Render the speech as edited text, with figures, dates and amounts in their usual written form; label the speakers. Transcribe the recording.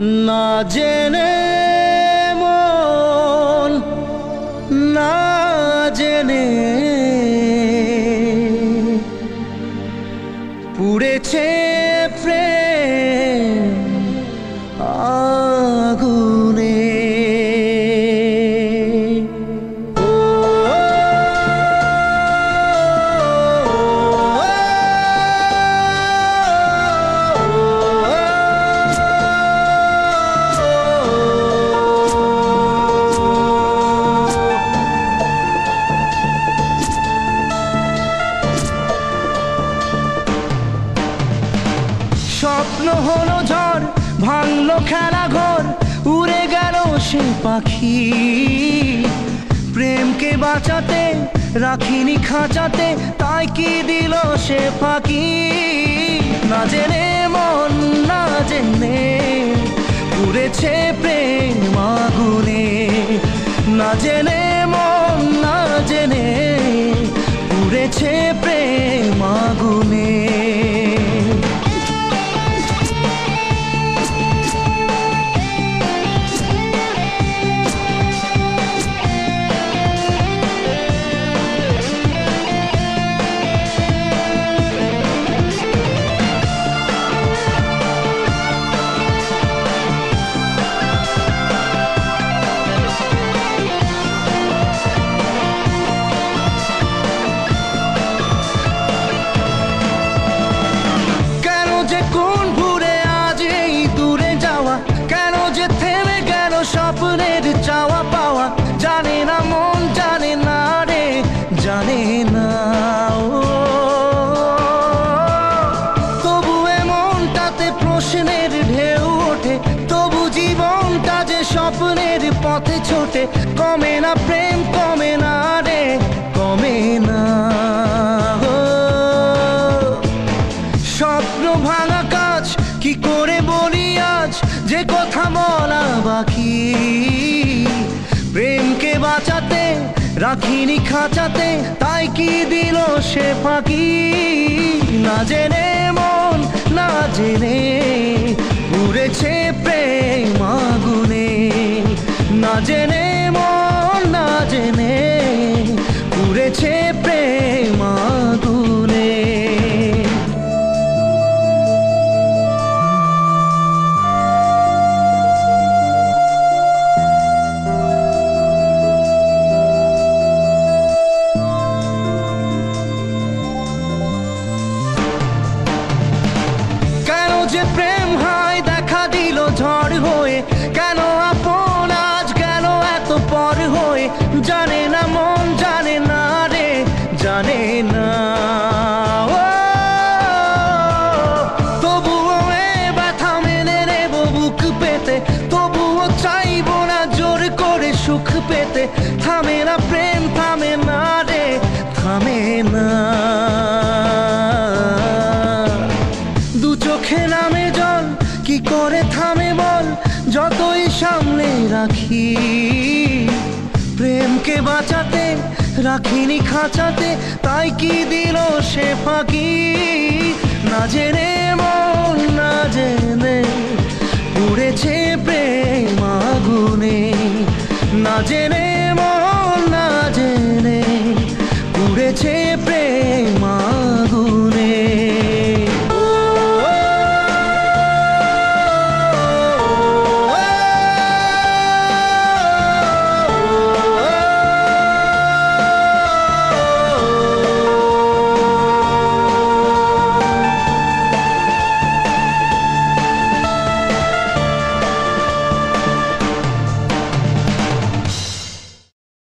Speaker 1: না জেনে মন না জেনে পুড়েছে প্রেম আগুনে। স্বপ্ন হলো ঝড়, ভাঙলো খেলা ঘর, উড়ে গেল সে পাখি। প্রেমকে বাঁচাতে রাখিনি খাঁচাতে, তাই কি দিল সে ফাঁকি। না জেনে মন না জেনে পুড়েছে প্রেম আগুনে। না জেনে মন না জেনে পুড়েছে প্রেম আগুনে। স্বপ্নের চাওয়া পাওয়া জানে না মন, জানে না রে জানে না। তবু এমনটাতে প্রশ্নের ঢেউ ওঠে, তবু জীবনটা যে স্বপ্নের পথে ছোটে। কমে না প্রেম কমে না রে কমে না। স্বপ্ন ভাঙা কাজ কি করে বলি আজ, যে কথা বলা বাকি। প্রেমকে বাঁচাতে রাখিনি খাঁচাতে, তাই কি দিল সে ফাঁকি। না জেনে মন না জেনে পুড়েছে প্রেম আগুনে। না জেনে মন না জেনে পুড়েছে প্রেম আগুনে। যে প্রেম হয় দেখা দিল ঝড় হয়ে, কেন আপন আজ গেল এত পর হয়ে। জানে না মন জানে না রে জানে না। তবুও এ ব্যথা মেনে নেব বুক পেতে, তবুও চাইবো না জোর করে সুখ পেতে। থামে না প্রেম থামে না রে থামে না। দু চোখে নামে জল কি করে থামে বল, যতই সামনে রাখি। প্রেমকে বাঁচাতে রাখিনি খাঁচাতে, তাই কি দিল সে ফাঁকি। না জেনে মন না জেনে